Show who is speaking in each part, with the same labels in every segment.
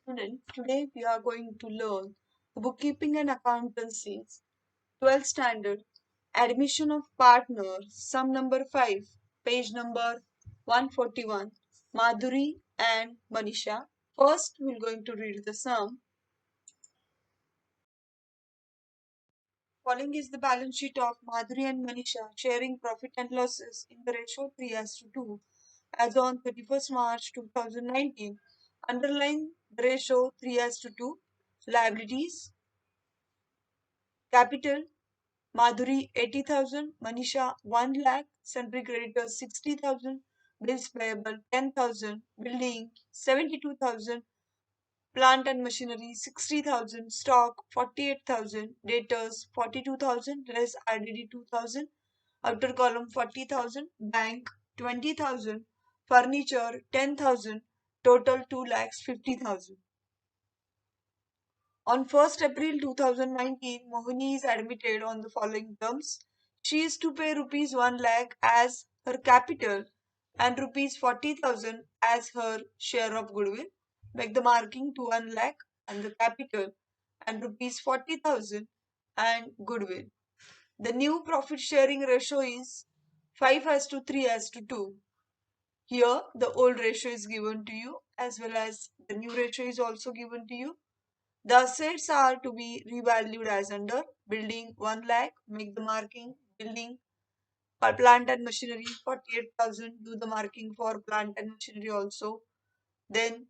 Speaker 1: Students, today we are going to learn bookkeeping and accountancy, 12th standard, admission of partners, sum number 5, page number 141, Madhuri and Manisha. First, we're going to read the sum. Following is the balance sheet of Madhuri and Manisha sharing profit and losses in the ratio 3:2 as on 31st March 2019. Underline the ratio 3:2. Liabilities. Capital Madhuri 80,000, Manisha 1 lakh, sundry creditors 60,000, bills payable 10,000, building 72,000, plant and machinery 60,000, stock 48,000, debtors 42,000, less RDD 2,000, outer column 40,000, bank 20,000, furniture 10,000, total 2,50,000. On 1st April 2019, Mohini is admitted on the following terms. She is to pay rupees 1 lakh as her capital and rupees 40,000 as her share of goodwill. Make the marking to 1 lakh and the capital and rupees 40,000 and goodwill. The new profit sharing ratio is 5:3:2. Here the old ratio is given to you as well as the new ratio is also given to you. The assets are to be revalued as under building 1 lakh, make the marking, building for plant and machinery 48,000, do the marking for plant and machinery also. Then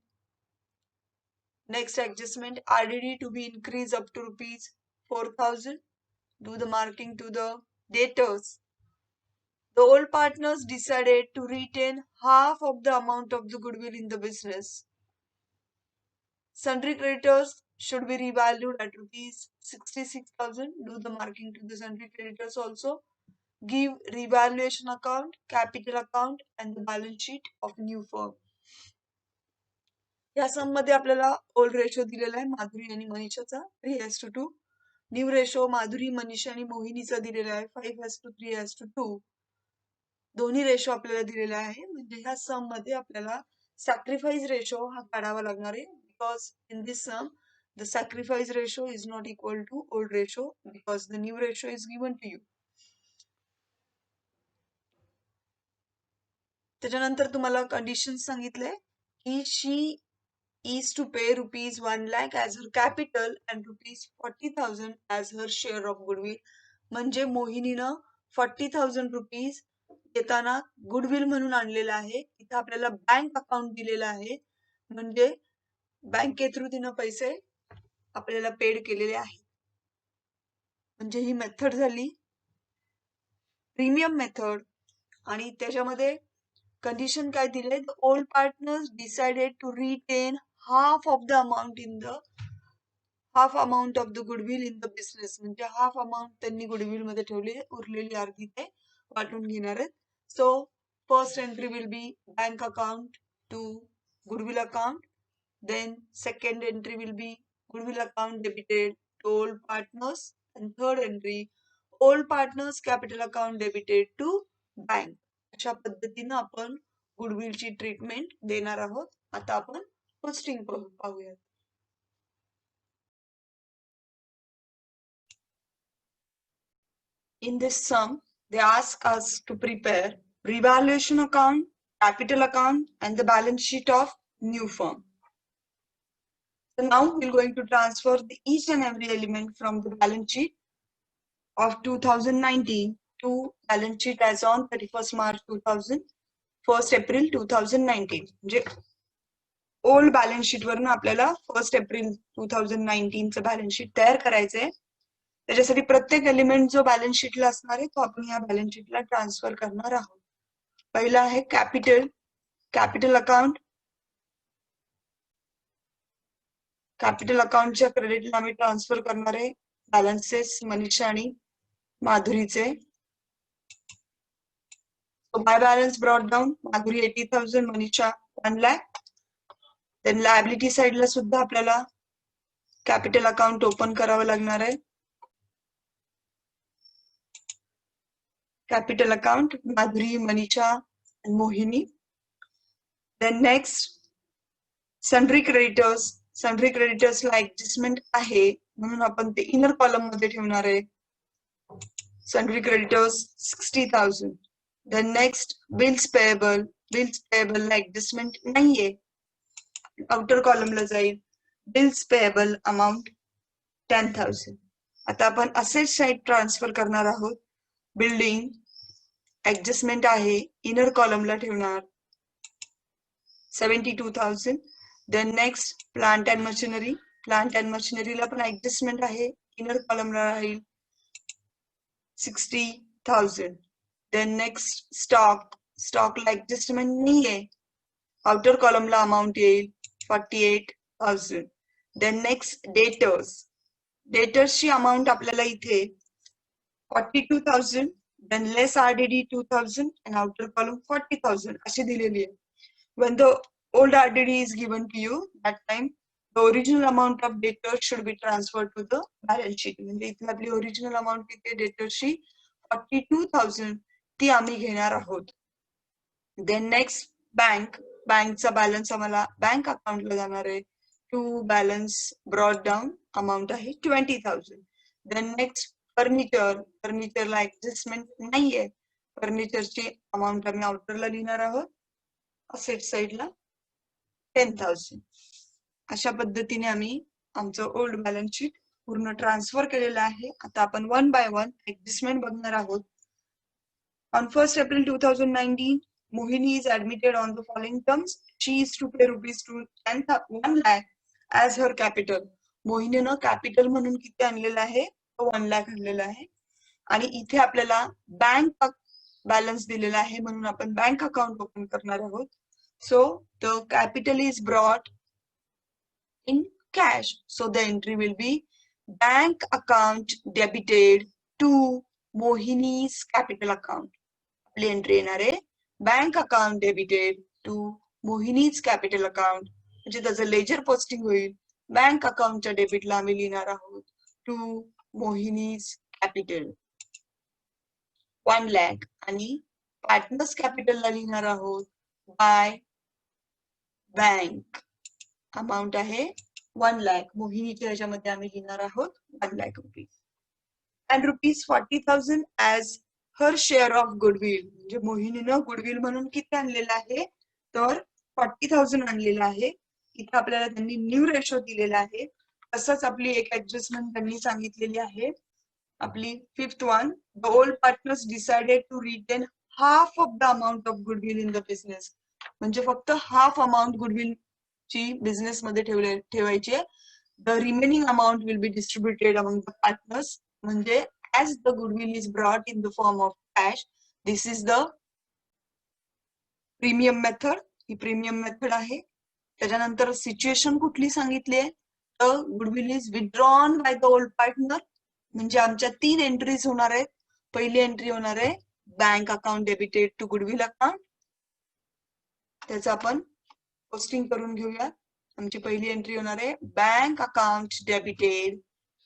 Speaker 1: next adjustment, RDD to be increased up to rupees 4,000, do the marking to the debtors. The old partners decided to retain half of the amount of the goodwill in the business. Sundry creditors should be revalued at rupees 66,000. Do the marking to the sundry creditors also. Give revaluation account, capital account and the balance sheet of new firm. या सम मध्ये आपल्याला old ratio दिलेला आहे माधुरी आणि मनीषाचा 3:2. New ratio Madhuri, Manisha आणि मोहिनीचा दिलेला आहे 5:3:2. दोन्ही रेशो आपल्याला दिलेला आहे. म्हणजे ह्या सम मध्ये आपल्याला सॅक्रिफाइस रेशो हा काढावा लागणार आहे. Because in this sum, the sacrifice ratio is not equal to old ratio because the new ratio is given to you. त्याच्यानंतर तुम्हाला कंडिशन सांगितले की she is to pay rupees 1 lakh as her capital and rupees 40,000 as her share of goodwill. म्हणजे मोहिनीनं 40,000 rupees देताना goodwill म्हणून आणलेला आहे. इथं आपल्याला बँक अकाउंट दिलेला आहे. म्हणजे बँके थ्रू तिनं पैसे आपल्याला पेड केलेले आहेत. म्हणजे ही मेथड झाली प्रीमियम मेथड. आणि त्याच्यामध्ये कंडिशन काय दिले, the old partners decided to retain half of the amount in the half amount of the goodwill in the business. म्हणजे हाफ अमाउंट त्यांनी गुडविल मध्ये ठेवली, उरलेली अर्धी ते वाटून घेणार आहेत. So first entry will be bank account to goodwill account. Then second entry will be goodwill account debited to old partners, and third entry old partners capital account debited to bank. अशा पद्धतीने आपण goodwill ची treatment देणार आहोत. आता आपण posting पाहूयात. In this sum, they ask us to prepare revaluation account, capital account, and the balance sheet of new firm. So now we're going to transfer each and every element from the balance sheet of 2019 to balance sheet as on 31st March 2000, 1st April 2019. म्हणजे old balance sheet वरून आपल्याला 1st April 2019 चं balance sheet तयार करायचंय. त्याच्यासाठी प्रत्येक element जो balance शीटला असणार आहे तो आपण या बॅलन्स शीटला ट्रान्सफर करणार आहोत. पहिला आहे कॅपिटल. Capital account. कॅपिटल अकाउंटच्या क्रेडिटला आम्ही ट्रान्सफर करणार आहे बॅलन्सेस मनीषा आणि माधुरीचे. So my balance brought down Madhuri 80,000, Manisha 1 lakh. Then liability side ला सुद्धा आपल्याला कॅपिटल अकाउंट ओपन करावं लागणार आहे. Capital account Madhuri, Manisha and Mohini. Then next sundry creditors sundry क्रेडिटर्सला ऍडजस्टमेंट आहे म्हणून आपण ते इनर कॉलम मध्ये ठेवणार आहे. Sundry creditors 60,000. Then next bills payable ला ऍडजस्टमेंट नाहीये, आउटर कॉलमला जाईल. Bills payable amount 10,000. आता आपण असेट साइड ट्रान्सफर करणार आहोत. बिल्डिंग ऍडजस्टमेंट आहे, इनर कॉलमला ठेवणार 72,000. देन नेक्स्ट प्लांट अँड मशिनरीला पण ऍडजस्टमेंट आहे, इनर कॉलमला राहील 60,000. देन नेक्स्ट स्टॉकला ऍडजस्टमेंट नाहीये, आउटर कॉलमला अमाउंट येईल 48,000. देन नेक्स्ट डेटर्सची अमाउंट आपल्याला इथे 42,000. Than less RDD 2,000 and outer column 40,000 अशी दिलेली आहे. When the old RDD is given to you, that time the original amount of debtors should be transferred to the balance sheet. म्हणजे इथे आपली original amount किती आहे डेटर्सची 42,000 ती आम्ही घेणार आहोत. देन नेक्स्ट बँकचा बॅलन्स आम्हाला बँक अकाउंटला जाणार आहे. To balance brought down amount आहे 20,000. देन नेक्स्ट फर्निचरला ऍडजस्टमेंट नाहीये, फर्निचरची अमाउंट आम्ही आउटरला लिहिणार आहोत, असेट साइडला 10,000. अशा पद्धतीने आम्ही आमचं ओल्ड बॅलन्स शीट पूर्ण ट्रान्सफर केलेलं आहे. आता आपण वन बाय वन ऍडजस्टमेंट बघणार आहोत. On 1st April 2019, Mohini is admitted on the following terms. She is to pay rupees to 1 lakh as her capital. मोहिनीनं कॅपिटल म्हणून किती आणलेलं आहे, तो 1 लाख आणलेला आहे. आणि इथे आपल्याला बँक बॅलन्स दिलेला आहे म्हणून आपण बँक अकाउंट ओपन करणार आहोत. So the capital is brought in cash. So the entry will be bank account debited to Mohini's capital account. आपली एंट्री येणार आहे bank account debited to Mohini's capital account. म्हणजे त्याचं लेजर पोस्टिंग होईल. बँक अकाउंटच्या डेबिटला आम्ही लिहिणार आहोत टू मोहिनीज कॅपिटल 1 लाख आणि पार्टनर्स कॅपिटलला लिहिणार आहोत बाय बँक. अमाउंट आहे 1 लाख. मोहिनीच्या ह्याच्यामध्ये आम्ही लिहिणार आहोत 1 lakh rupees and rupees 40,000 as her share of goodwill. म्हणजे मोहिनीनं गुडविल म्हणून किती आणलेलं आहे तर 40,000 आणलेलं आहे. इथे आपल्याला त्यांनी न्यू रेशो दिलेला आहे. तसंच आपली एक ऍडजस्टमेंट त्यांनी सांगितलेली आहे. आपली 5th one, the old partners decided to retain half of the amount of goodwill in the business. म्हणजे फक्त हाफ अमाउंट गुडविल ची बिझनेस मध्ये ठेवायची आहे. The remaining amount will be distributed among the partners. म्हणजे as the goodwill is brought in the form of cash, this is the premium method. He premium method आहे. त्याच्यानंतर situation कुठली सांगितली आहे तर goodwill is withdrawn by the old partner. म्हणजे आमच्या 3 entries होणार आहेत. पहिली एंट्री होणार आहे bank account debited to goodwill account. त्याचं आपण पोस्टिंग करून घेऊया. आमची पहिली एंट्री होणार आहे bank account debited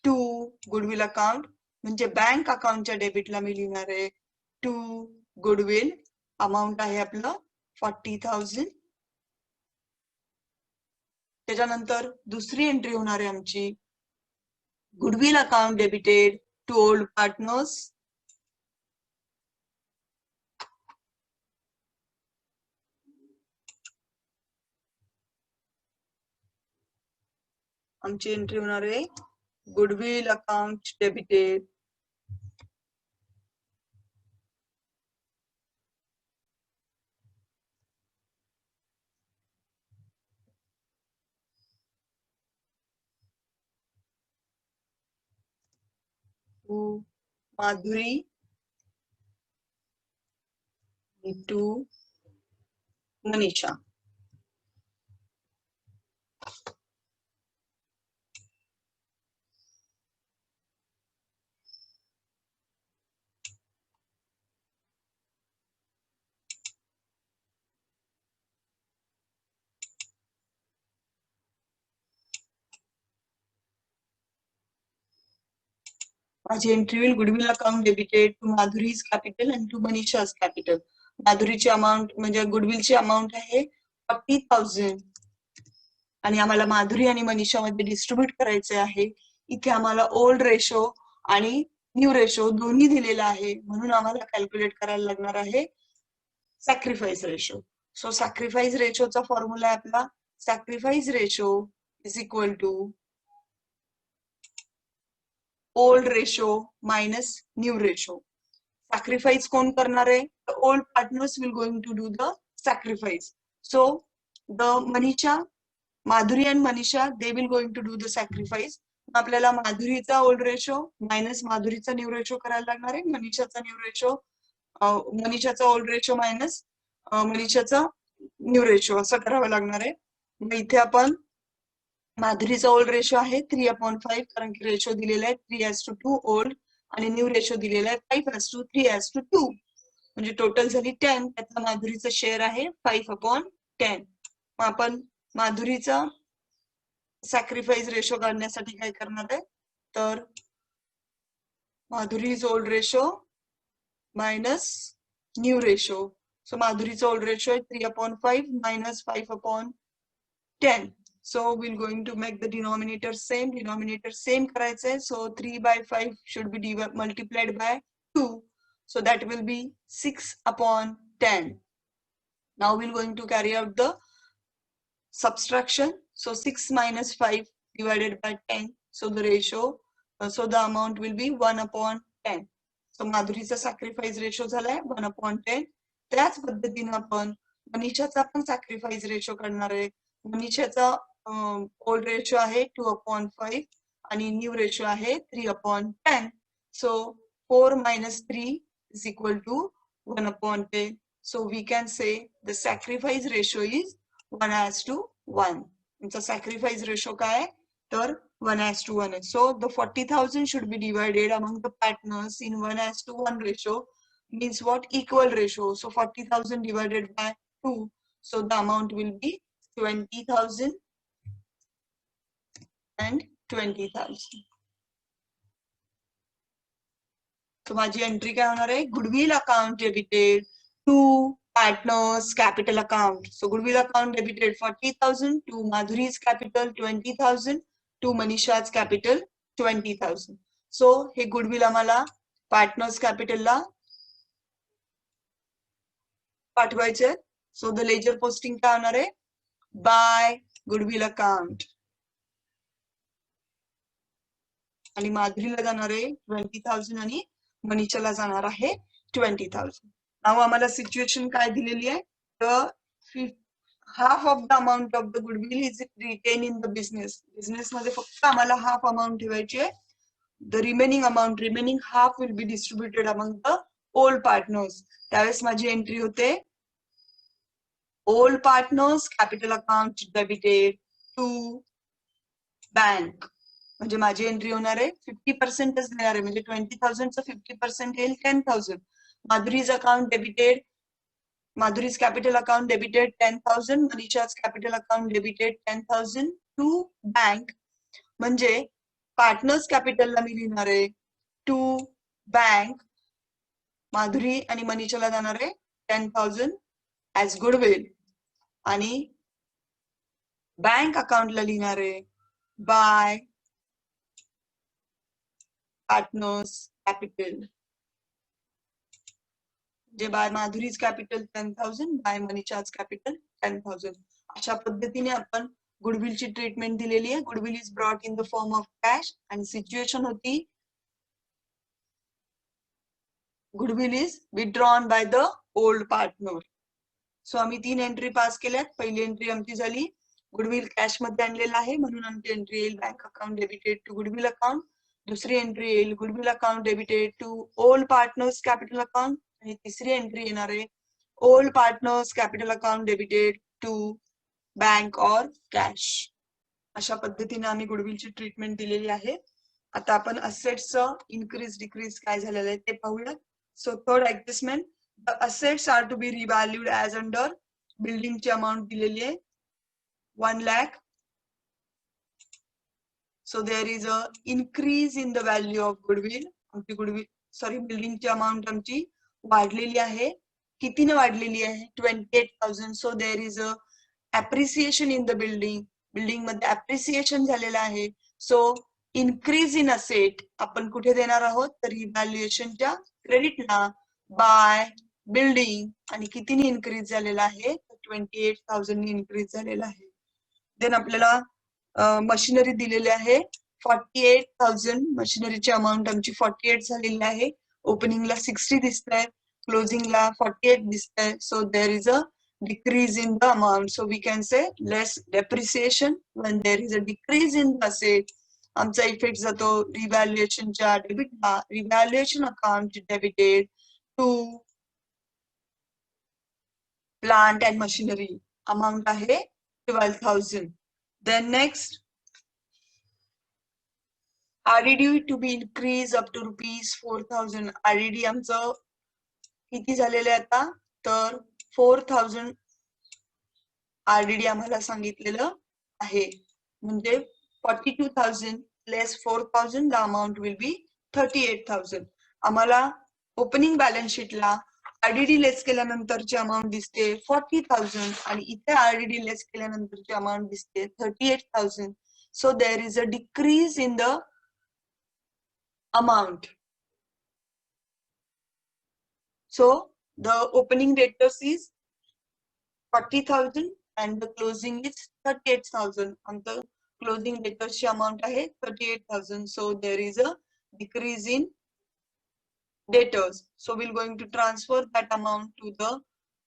Speaker 1: to goodwill account. म्हणजे बँक अकाउंटच्या डेबिटला मी लिहिणार आहे टू गुडविल. अमाउंट आहे आपलं 40,000. त्याच्यानंतर दुसरी एंट्री होणार आहे आमची goodwill account debited to old partners. आमची एंट्री होणार आहे goodwill account debited to Madhuri to Manisha. माझी एंट्री होईल goodwill account debited to Madhuri's capital and to Manisha's capital. माधुरीची अमाउंट म्हणजे गुडविलची अमाउंट आहे 40,000 आणि आम्हाला माधुरी आणि मनीषामध्ये डिस्ट्रीब्यूट करायचे आहे. इथे आम्हाला ओल्ड रेशो आणि न्यू रेशो दोन्ही दिलेला आहे, म्हणून आम्हाला कॅल्क्युलेट करायला लागणार आहे सॅक्रिफाईस रेशो. सो सॅक्रिफाईस रेशोचा फॉर्म्युला आहे आपला sacrifice ratio is equal to old ratio minus new ratio. Sacrifice कोण करणार आहे? The old partners will going to do the sacrifice. So the Manisha, Madhuri and Manisha they will going to do the sacrifice. आपल्याला माधुरीचा old ratio minus माधुरीचा new ratio करायला लागणार आहे. मनीषाचा न्यू रेशो मनीषाचा ओल्ड रेशो मायनस मनीषाचा न्यू रेशो असं करावं लागणार आहे. मग इथे आपण माधुरीचा ओल्ड रेशो आहे 3/5 कारण की रेशो दिलेला आहे 3:2 ओल्ड आणि न्यू रेशो दिलेला आहे 5:3:2 म्हणजे टोटल झाली 10. त्यातला माधुरीचा शेअर आहे 5/10. मग आपण माधुरीचा सॅक्रिफाईस रेशो काढण्यासाठी काय करणार आहे तर Madhuri's old ratio minus new ratio. So माधुरीचा ओल्ड रेशो आहे 3/5 minus 5/10. So we're going to make the denominator same करायचंय. So 3/5 should be multiplied by 2. So that will be 6/10. Now we're going to carry out the subtraction. So 6 minus 5 divided by 10. So the ratio, so the amount will be 1/10. So माधुरीचा sacrifice ratio झालाय 1/10. त्याच पद्धतीने आपण मनीषाचा पण sacrifice ratio करणार आहे. मनीषाचा old ratio आहे 2/5 आणि न्यू रेशो आहे 3/10. So 4 minus 3 is equal to 1/10. So we can say the sacrifice ratio is 1:1. तुमचा sacrifice ratio काय आहे तर 1:1 आहे. So the 40,000 should be divided among the partners in 1:1 ratio means what? Equal ratio. So 40,000 divided by 2. So the amount will be 20,000 and 20,000. So माझी entry काय होणार आहे? Goodwill account debited to partners capital account. So goodwill account debited 40,000 to Madhuri's capital 20,000 to Manisha's capital 20,000. So हे goodwill आम्हाला partners कॅपिटलला पाठवायचे. So the ledger posting काय होणार आहे? बाय गुडविल अकाउंट आणि माधुरीला जाणार आहे 20,000 आणि मनीषाला जाणार आहे 20,000. नाव आम्हाला सिच्युएशन काय दिलेली आहे तर half of the amount of the goodwill is retain in the business. Business मध्ये फक्त आम्हाला हाफ अमाउंट ठेवायची आहे. The remaining half will be distributed among the old partners. त्यावेळेस माझी एंट्री होते old partners capital account debited to bank. म्हणजे माझी एंट्री होणार आहे 50%च देणार आहे म्हणजे 20,000चं 50% येईल 10,000. Madhuri's account debited Madhuri's capital account debited 10,000. Manisha's capital account debited 10,000 to bank. म्हणजे पार्टनर्स कॅपिटलला मी लिहिणार आहे टू बँक. माधुरी आणि मनीषाला जाणार आहे 10,000 ऍज गुडविल आणि बँक अकाउंटला लिहिणार आहे बाय पार्टनर्स कॅपिटल. जे by Madhuri's capital 10,000 by Manisha's capital 10,000. अशा पद्धतीने आपण गुडविलची ट्रीटमेंट दिलेली आहे. Goodwill is brought in the form of cash आणि सिच्युएशन होती goodwill is withdrawn by the old partner. So आम्ही 3 एंट्री पास केल्यात. पहिली एंट्री आमची झाली गुडविल कॅश मध्ये आणलेला आहे म्हणून आमची एंट्री येईल bank account debited to goodwill account. दुसरी एंट्री येईल goodwill account debited to old partners capital account आणि तिसरी एंट्री येणार आहे old partners capital account debited to bank or cash. अशा पद्धतीने आम्ही गुडविलची ट्रीटमेंट दिलेली आहे. आता आपण असेट्सचं इन्क्रीज डिक्रीज काय झालेलं आहे ते पाहूया. So third adjustment the assets are to be revalued as under. बिल्डिंगची अमाऊंट दिलेली आहे 1 lakh. So there is a increase in the value of goodwill. आमची गुडविल बिल्डिंगची अमाऊंट आमची वाढलेली आहे. कितीने वाढलेली आहे 28,000. So there is a appreciation in the building building मध्ये अप्रिसिएशन झालेलं आहे. सो इन्क्रीज इन असेट आपण कुठे देणार आहोत, तर रिव्हॅल्युएशनच्या क्रेडिटला बाय बिल्डिंग. आणि कितीने इन्क्रीज झालेला आहे, 28,000 ने इन्क्रीज झालेला आहे. देन आपल्याला मशिनरी दिलेली आहे 48,000. मशिनरीची अमाऊंट आमची 48 झालेली आहे. ओपनिंगला 60 दिसत आहे, क्लोजिंगला 48 दिसत आहे. So there is a decrease in the amount. So we can say less depreciation when there is a decrease in the asset. आमचा इफेक्ट जातो रिव्हॅल्युएशनच्या डेबिटला. Revaluation account debited to plant and machinery. Amount आहे 12,000. Then next, RDD to be increased up to rupees 4,000. RDD आमचं किती झालेलं आहे आता, तर 4,000 RDD आम्हाला सांगितलेलं आहे. म्हणजे 42,000 लेस 4,000, द अमाऊंट विल बी 38,000. आम्हाला ओपनिंग बॅलन्स शीटला RDD लेस केल्यानंतरची अमाऊंट दिसते 40,000 आणि इथे RDD लेस केल्यानंतरची अमाऊंट दिसते 38,000. So there is a decrease in the amount. So the opening debtors is 40,000 and the closing is 38,000. And the closing debtors amount आहे 38,000. So there is a decrease in debtors. So we're going to transfer that amount to the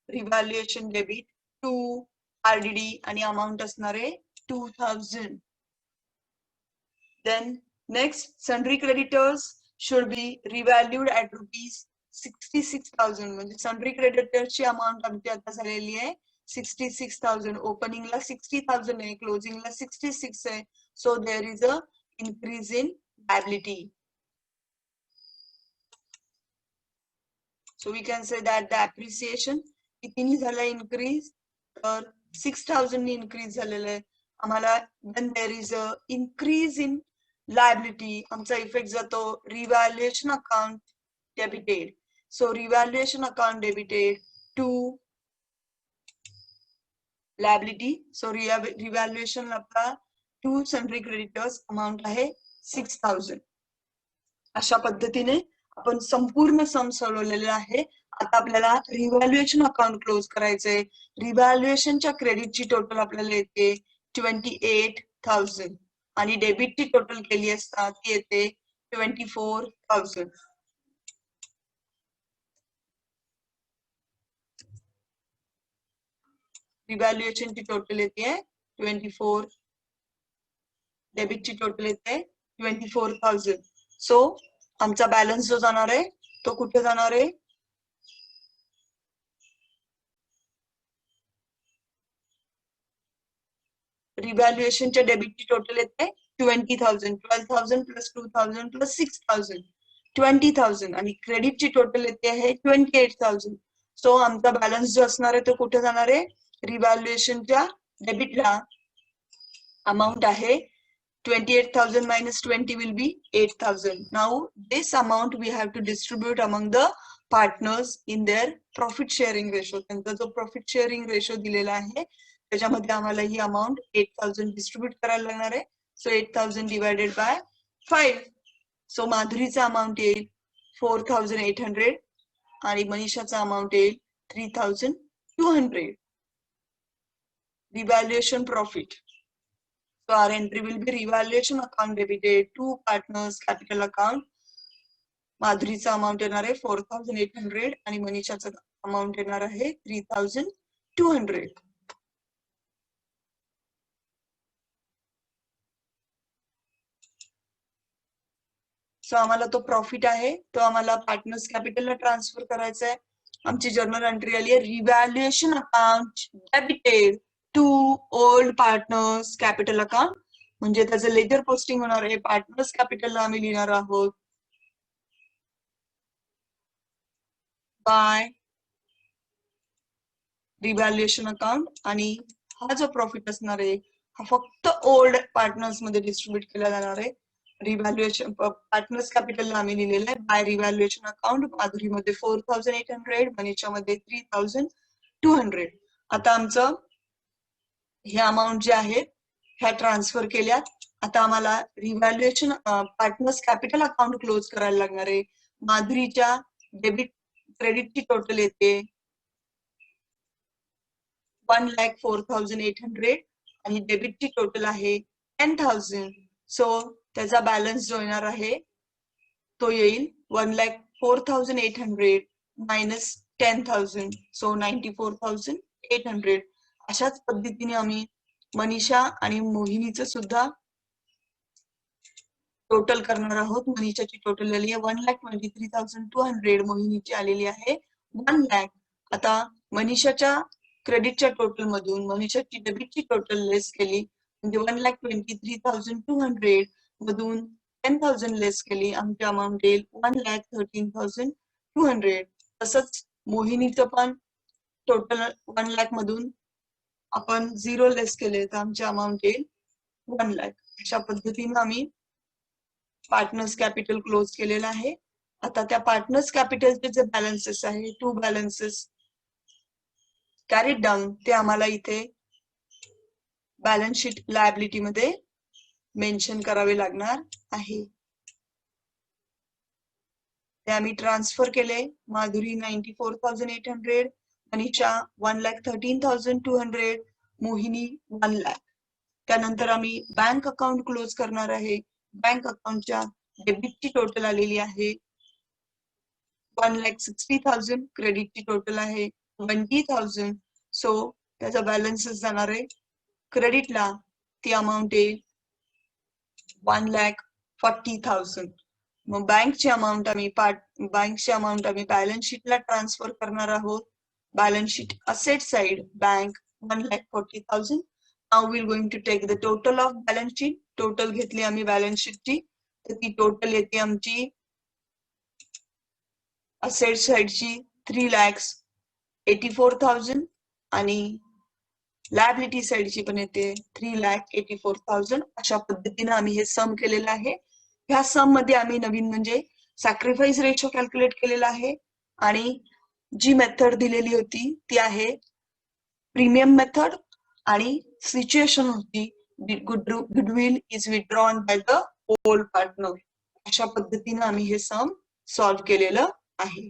Speaker 1: revaluation debit to RDD आणि amount असणार आहे 2,000. Then next, sundry creditors should be revalued at rupees 66,000. म्हणजे sundry creditors ची amount आमची आता झालेली आहे 66,000. ओपनिंगला 60,000 आहे, क्लोजिंगला 66 आहे. So there is a increase in liability. So we can say that the appreciation कितीनी झाला इन्क्रीज, तर 6,000 नी इन्क्रीज झालेलं आहे आम्हाला. Then there is a increase in liability. आमचा इफेक्ट जातो revaluation account debited. So revaluation account debited to liability. So revaluation आपला टू सन्ड्री क्रेडिटर्स अमाऊंट आहे 6,000. अशा पद्धतीने आपण संपूर्ण सम सोडवलेले आहे. आता आपल्याला रिव्हॅल्युएशन अकाउंट क्लोज करायचंय. रिव्हॅल्युएशनच्या क्रेडिटची टोटल आपल्याला येते 28,000 आणि डेबिटची टोटल केली असता ती येते 24,000. रिव्हॅल्युएशनची टोटल येते 24, डेबिटची टोटल येते 24,000. सो आमचा बॅलन्स जो जाणार आहे तो कुठे जाणार आहे, रिव्हॅल्युएशनच्या डेबिटची टोटल येते 20,000. 12,000 प्लस 2,000 प्लस 6,000 20,000 आणि क्रेडिटची टोटल येते आहे 28,000. सो आमचा बॅलन्स जो असणार आहे तो कुठे जाणार आहे, रिव्हॅल्युएशनच्या डेबिटला. अमाऊंट आहे 28,000 minus 20 will be 8,000. Now this amount we have to distribute among the partners in their profit sharing ratio. त्यांचा जो प्रॉफिट शेअरिंग रेशो दिलेला आहे त्याच्यामध्ये आम्हाला ही अमाऊंट 8,000 डिस्ट्रीब्यूट करायला लागणार आहे. So 8,000 divided by 5. सो माधुरीचा अमाऊंट येईल 4,800 आणि मनीषाचा अमाऊंट येईल 3,200. Revaluation profit. So our entry will be revaluation account debited to partners capital account. माधुरीचा अमाऊंट येणार आहे 4,800 आणि मनीषाचा अमाऊंट येणार आहे 3,200. सो आम्हाला तो प्रॉफिट आहे तो आम्हाला पार्टनर्स कॅपिटलला ट्रान्सफर करायचा आहे. आमची जर्नल एंट्री आली आहे revaluation account debited to old partners capital account. म्हणजे त्याचं लेजर पोस्टिंग होणार आहे पार्टनर्स कॅपिटलला आम्ही लिहिणार आहोत बाय रिव्हॅल्युएशन अकाउंट. आणि हा जो प्रॉफिट असणार आहे हा फक्त ओल्ड पार्टनर्स मध्ये डिस्ट्रीब्यूट केला जाणार आहे. रिव्हॅल्युएशन पार्टनर्स कॅपिटलला आम्ही लिहिलेलं आहे बाय रिव्हॅल्युएशन अकाउंट. माधुरीमध्ये 4,800, मनीषामध्ये 3,200. आता आमचं हे अमाऊंट जे आहे ह्या ट्रान्सफर केल्यात. आता आम्हाला revaluation partners capital account close करायला लागणार आहे. माधुरीच्या डेबिट क्रेडिटची टोटल येते 1,04,800 आणि डेबिटची टोटल आहे 10,000. सो त्याचा बॅलन्स जो येणार आहे तो येईल 1,04,800 मायनस 10,000. सो 94,800. अशाच पद्धतीने आम्ही मनीषा आणि मोहिनीचं सुद्धा टोटल करणार आहोत. मनीषाची टोटल आली आहे 1,23,200. मोहिनीची आलेली आहे 1 लाख. आता मनीषाच्या क्रेडिटच्या टोटल मधून मनीषाची डेबिटची टोटल लेस केली म्हणजे 1,23,200 मधून 10,000 लेस केली. आमची अमाऊंट येईल 1,13,200. तसंच मोहिनीचं पण टोटल 1 लाख मधून आपण 0 लेस केले तर आमची अमाऊंट येईल 1 लाख. अशा पद्धतीने आम्ही पार्टनर्स कॅपिटल क्लोज केलेलं आहे. आता त्या पार्टनर्स कॅपिटलचे जे बॅलन्सेस आहे 2 बॅलन्सेस कॅरीड डाऊन ते आम्हाला इथे बॅलन्स शीट लायबिलिटी मध्ये मेन्शन करावे लागणार आहे. ते आम्ही ट्रान्सफर केले. माधुरी 94,800, मनीषा 1,13,200, मोहिनी 1 लाख. त्यानंतर आम्ही बँक अकाउंट क्लोज करणार आहे. बँक अकाउंटच्या डेबिटची टोटल आलेली आहे 1,60,000, क्रेडिटची टोटल आहे 20,000. सो त्याचा बॅलन्सेस जाणार आहे क्रेडिटला ती अमाऊंट येईल 1,40,000. मग बँकची अमाऊंट आम्ही बॅलन्स शीटला ट्रान्सफर करणार आहोत. Balance sheet asset side bank 1,40,000. Now we are going to take the total of balance sheet. Total घेतली आम्ही बॅलन्स शीटची तर ती टोटल येते आमची असेट साइडची 3,84,000 आणि लायबिलिटी साइडची पण येते 3,84,000. अशा पद्धतीने आम्ही हे सम केलेलं आहे. ह्या सम मध्ये आम्ही नवीन म्हणजे सॅक्रिफाईस रेशो कॅल्क्युलेट केलेला आहे आणि जी मेथड दिलेली होती ती आहे प्रीमियम मेथड आणि सिच्युएशन होती goodwill is withdrawn by the old partner. अशा पद्धतीने आम्ही हे सम सॉल्व्ह केलेलं आहे.